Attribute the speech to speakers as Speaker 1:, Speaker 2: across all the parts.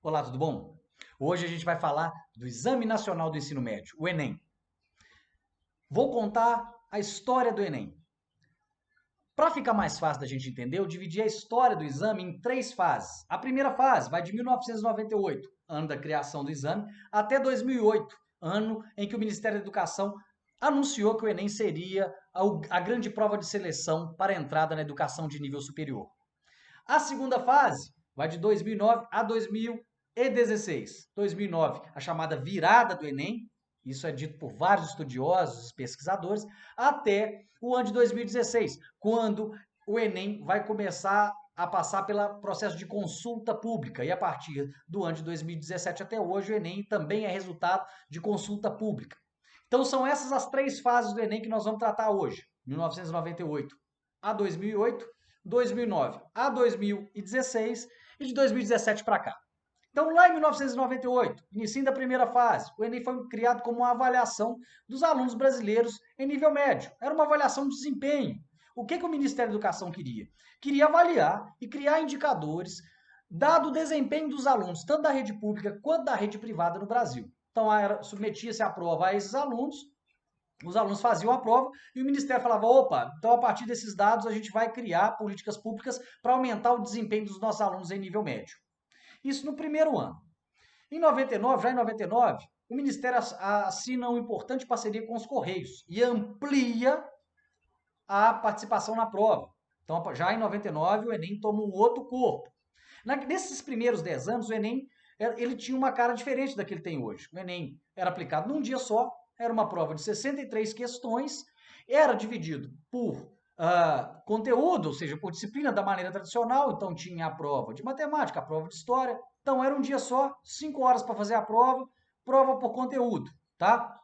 Speaker 1: Olá, tudo bom? Hoje a gente vai falar do Exame Nacional do Ensino Médio, o Enem. Vou contar a história do Enem. Para ficar mais fácil da gente entender, eu dividi a história do exame em três fases. A primeira fase vai de 1998, ano da criação do exame, até 2008, ano em que o Ministério da Educação anunciou que o Enem seria a grande prova de seleção para a entrada na educação de nível superior. A segunda fase vai de 2009 a 2016. 2009, a chamada virada do Enem, isso é dito por vários estudiosos e pesquisadores, até o ano de 2016, quando o Enem vai começar a passar pelo processo de consulta pública. E a partir do ano de 2017 até hoje, o Enem também é resultado de consulta pública. Então são essas as três fases do Enem que nós vamos tratar hoje. 1998 a 2008, 2009 a 2016 e de 2017 para cá. Então, lá em 1998, início da primeira fase, o Enem foi criado como uma avaliação dos alunos brasileiros em nível médio. Era uma avaliação de desempenho. O que o Ministério da Educação queria? Queria avaliar e criar indicadores dado o desempenho dos alunos, tanto da rede pública quanto da rede privada no Brasil. Então, submetia-se a prova a esses alunos, os alunos faziam a prova e o Ministério falava: opa, então a partir desses dados a gente vai criar políticas públicas para aumentar o desempenho dos nossos alunos em nível médio. Isso no primeiro ano. Em 99, já em 99, o Ministério assina uma importante parceria com os Correios e amplia a participação na prova. Então, já em 99, o Enem toma um outro corpo. Nesses primeiros 10 anos, o Enem ele tinha uma cara diferente da que ele tem hoje. O Enem era aplicado num dia só, era uma prova de 63 questões, era dividido por conteúdo, ou seja, por disciplina da maneira tradicional. Então tinha a prova de matemática, a prova de história. Então era um dia só, 5 horas para fazer a prova, prova por conteúdo, tá?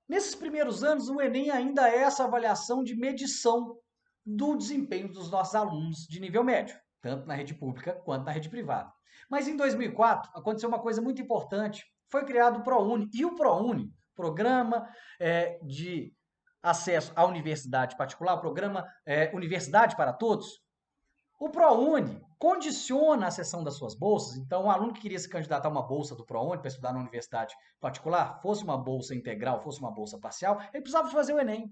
Speaker 1: Nesses primeiros anos, o Enem ainda é essa avaliação de medição do desempenho dos nossos alunos de nível médio, tanto na rede pública quanto na rede privada. Mas em 2004 aconteceu uma coisa muito importante, foi criado o ProUni, e o ProUni, Programa de Acesso à Universidade Particular, o programa Universidade para Todos, o ProUni condiciona a cessão das suas bolsas. Então, o aluno que queria se candidatar a uma bolsa do ProUni para estudar na universidade particular, fosse uma bolsa integral, fosse uma bolsa parcial, ele precisava fazer o Enem.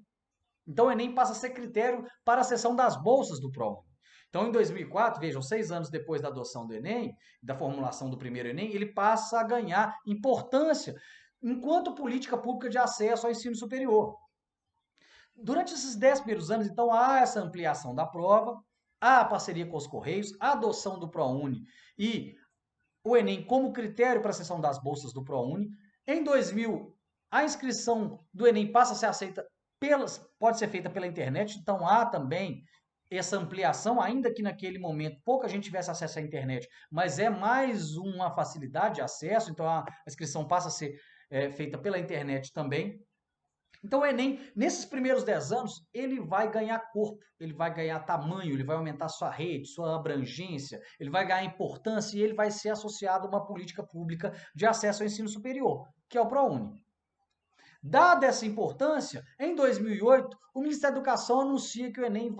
Speaker 1: Então, o Enem passa a ser critério para a cessão das bolsas do ProUni. Então, em 2004, vejam, 6 anos depois da adoção do Enem, da formulação do primeiro Enem, ele passa a ganhar importância enquanto política pública de acesso ao ensino superior. Durante esses 10 primeiros anos, então, há essa ampliação da prova, há a parceria com os Correios, a adoção do ProUni e o Enem como critério para a sessão das bolsas do ProUni. Em 2000, a inscrição do Enem passa a ser aceita pode ser feita pela internet, então há também essa ampliação, ainda que naquele momento pouca gente tivesse acesso à internet, mas é mais uma facilidade de acesso, então a inscrição passa a ser feita pela internet também. Então o Enem, nesses primeiros 10 anos, ele vai ganhar corpo, ele vai ganhar tamanho, ele vai aumentar sua rede, sua abrangência, ele vai ganhar importância e ele vai ser associado a uma política pública de acesso ao ensino superior, que é o ProUni. Dada essa importância, em 2008, o Ministério da Educação anuncia que o Enem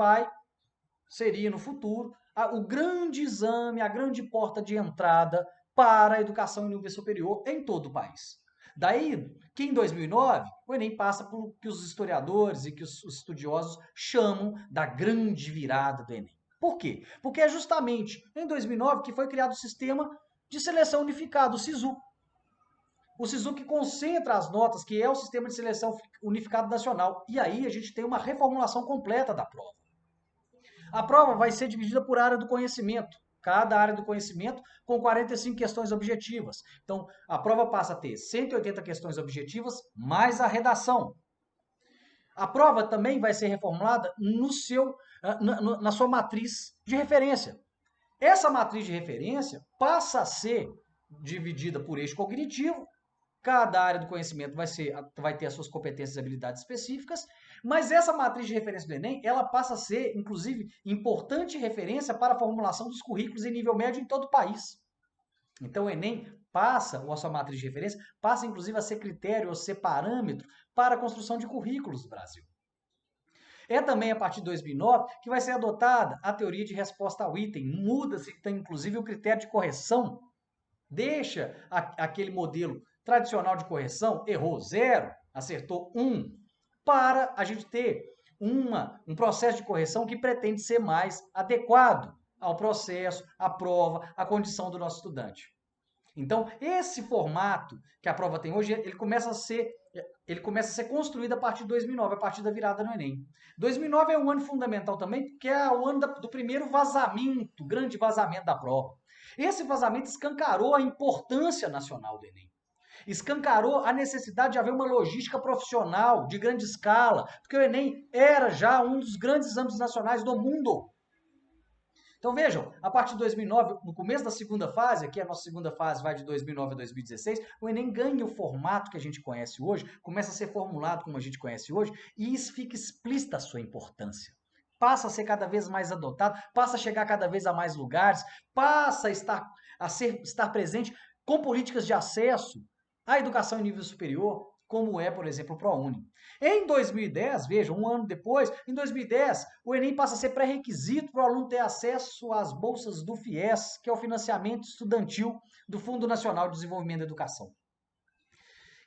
Speaker 1: seria no futuro, o grande exame, a grande porta de entrada para a educação em nível superior em todo o país. Daí que em 2009 o Enem passa por o que os historiadores e que os estudiosos chamam da grande virada do Enem. Por quê? Porque é justamente em 2009 que foi criado o sistema de seleção unificado, o SISU. O SISU que concentra as notas, que é o sistema de seleção unificado nacional. E aí a gente tem uma reformulação completa da prova. A prova vai ser dividida por área do conhecimento. Cada área do conhecimento com 45 questões objetivas. Então, a prova passa a ter 180 questões objetivas mais a redação. A prova também vai ser reformulada na sua matriz de referência. Essa matriz de referência passa a ser dividida por eixo cognitivo. Cada área do conhecimento vai ter as suas competências e habilidades específicas, mas essa matriz de referência do Enem, ela passa a ser, inclusive, importante referência para a formulação dos currículos em nível médio em todo o país. Então, o Enem passa, ou a sua matriz de referência, passa, inclusive, a ser critério ou ser parâmetro para a construção de currículos no Brasil. É também a partir de 2009 que vai ser adotada a teoria de resposta ao item. Muda-se, inclusive, o critério de correção Deixa aquele modelo tradicional de correção, errou 0, acertou 1, para a gente ter um processo de correção que pretende ser mais adequado ao processo, à prova, à condição do nosso estudante. Então, esse formato que a prova tem hoje, ele começa a ser construído a partir de 2009, a partir da virada no Enem. 2009 é um ano fundamental também, porque é o ano do primeiro vazamento, grande vazamento da prova. Esse vazamento escancarou a importância nacional do Enem. Escancarou a necessidade de haver uma logística profissional de grande escala, porque o Enem era já um dos grandes exames nacionais do mundo. Então vejam, a partir de 2009, no começo da segunda fase, aqui a nossa segunda fase vai de 2009 a 2016, o Enem ganha o formato que a gente conhece hoje, começa a ser formulado como a gente conhece hoje, e isso fica explícita a sua importância. Passa a ser cada vez mais adotado, passa a chegar cada vez a mais lugares, passa a estar presente com políticas de acesso à educação em nível superior, como é, por exemplo, o ProUni. Em 2010, vejam, um ano depois, em 2010, o Enem passa a ser pré-requisito para o aluno ter acesso às bolsas do FIES, que é o financiamento estudantil do Fundo Nacional de Desenvolvimento da Educação.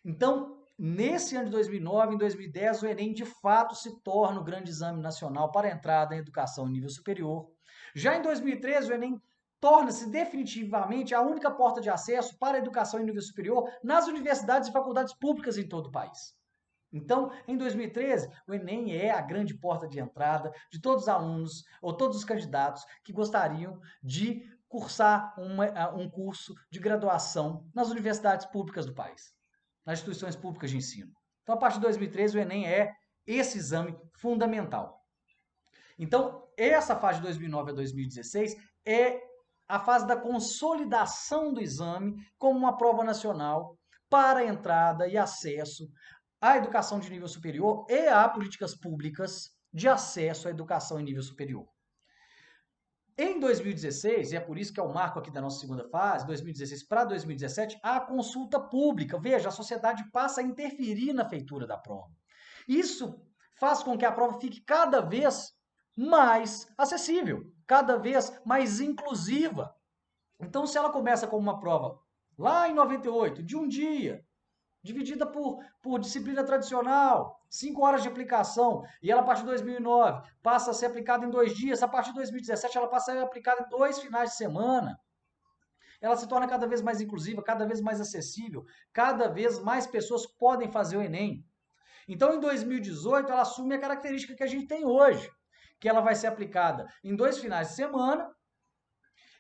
Speaker 1: Então, nesse ano de 2009, em 2010, o Enem de fato se torna o grande exame nacional para a entrada em educação em nível superior. Já em 2013, o Enem torna-se definitivamente a única porta de acesso para a educação em nível superior nas universidades e faculdades públicas em todo o país. Então, em 2013, o Enem é a grande porta de entrada de todos os alunos ou todos os candidatos que gostariam de cursar um curso de graduação nas universidades públicas do país, nas instituições públicas de ensino. Então, a partir de 2013, o Enem é esse exame fundamental. Então, essa fase de 2009 a 2016 é a fase da consolidação do exame como uma prova nacional para a entrada e acesso à educação de nível superior e a políticas públicas de acesso à educação em nível superior. Em 2016, e é por isso que é o marco aqui da nossa segunda fase, 2016 para 2017, a consulta pública. Veja, a sociedade passa a interferir na feitura da prova. Isso faz com que a prova fique cada vez mais acessível, cada vez mais inclusiva. Então, se ela começa com uma prova lá em 98, de um dia, dividida por disciplina tradicional, 5 horas de aplicação, e ela a partir de 2009 passa a ser aplicada em 2 dias, a partir de 2017 ela passa a ser aplicada em 2 finais de semana. Ela se torna cada vez mais inclusiva, cada vez mais acessível, cada vez mais pessoas podem fazer o Enem. Então, em 2018, ela assume a característica que a gente tem hoje, que ela vai ser aplicada em 2 finais de semana.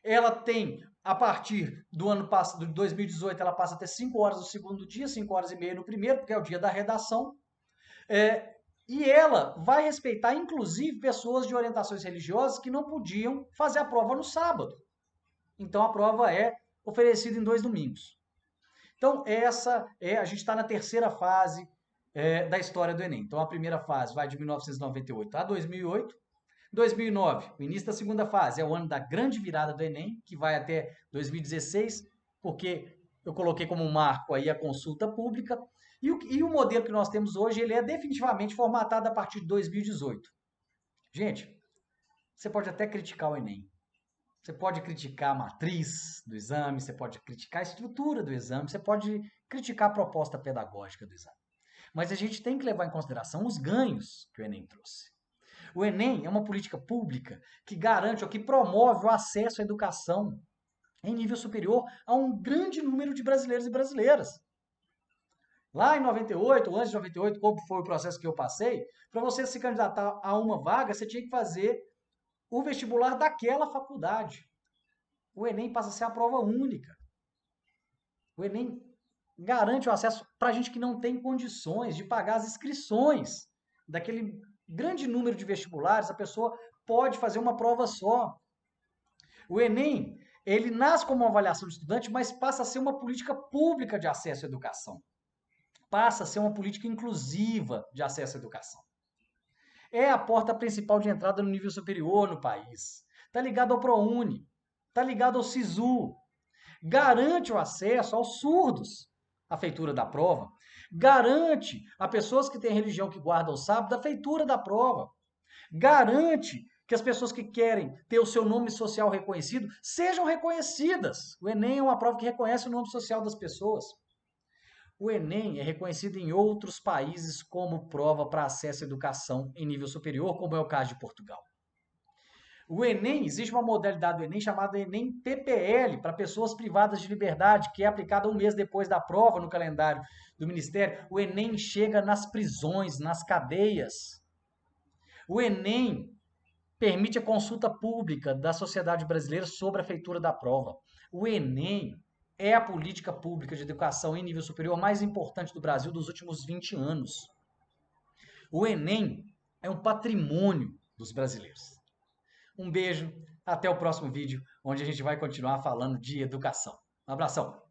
Speaker 1: Ela tem, a partir do ano passado, de 2018, ela passa a ter 5 horas no segundo dia, 5 horas e meia no primeiro, porque é o dia da redação. E ela vai respeitar, inclusive, pessoas de orientações religiosas que não podiam fazer a prova no sábado. Então, a prova é oferecida em 2 domingos. Então, a gente está na terceira fase da história do Enem. Então, a primeira fase vai de 1998 a 2008. 2009, o início da segunda fase, é o ano da grande virada do Enem, que vai até 2016, porque eu coloquei como marco aí a consulta pública. E o modelo que nós temos hoje, ele é definitivamente formatado a partir de 2018. Gente, você pode até criticar o Enem. Você pode criticar a matriz do exame, você pode criticar a estrutura do exame, você pode criticar a proposta pedagógica do exame. Mas a gente tem que levar em consideração os ganhos que o Enem trouxe. O Enem é uma política pública que garante ou que promove o acesso à educação em nível superior a um grande número de brasileiros e brasileiras. Lá em 98, antes de 98, como foi o processo que eu passei, para você se candidatar a uma vaga, você tinha que fazer o vestibular daquela faculdade. O Enem passa a ser a prova única. O Enem garante o acesso para gente que não tem condições de pagar as inscrições daquele grande número de vestibulares. A pessoa pode fazer uma prova só. O Enem, ele nasce como uma avaliação de estudante, mas passa a ser uma política pública de acesso à educação. Passa a ser uma política inclusiva de acesso à educação. É a porta principal de entrada no nível superior no país. Está ligado ao ProUni, está ligado ao SISU. Garante o acesso aos surdos à feitura da prova. Garante a pessoas que têm religião que guardam o sábado a feitura da prova. Garante que as pessoas que querem ter o seu nome social reconhecido sejam reconhecidas. O Enem é uma prova que reconhece o nome social das pessoas. O Enem é reconhecido em outros países como prova para acesso à educação em nível superior, como é o caso de Portugal. O Enem, existe uma modalidade do Enem chamada Enem PPL, para pessoas privadas de liberdade, que é aplicada um mês depois da prova no calendário do Ministério. O Enem chega nas prisões, nas cadeias. O Enem permite a consulta pública da sociedade brasileira sobre a feitura da prova. O Enem é a política pública de educação em nível superior mais importante do Brasil dos últimos 20 anos. O Enem é um patrimônio dos brasileiros. Um beijo, até o próximo vídeo, onde a gente vai continuar falando de educação. Um abração!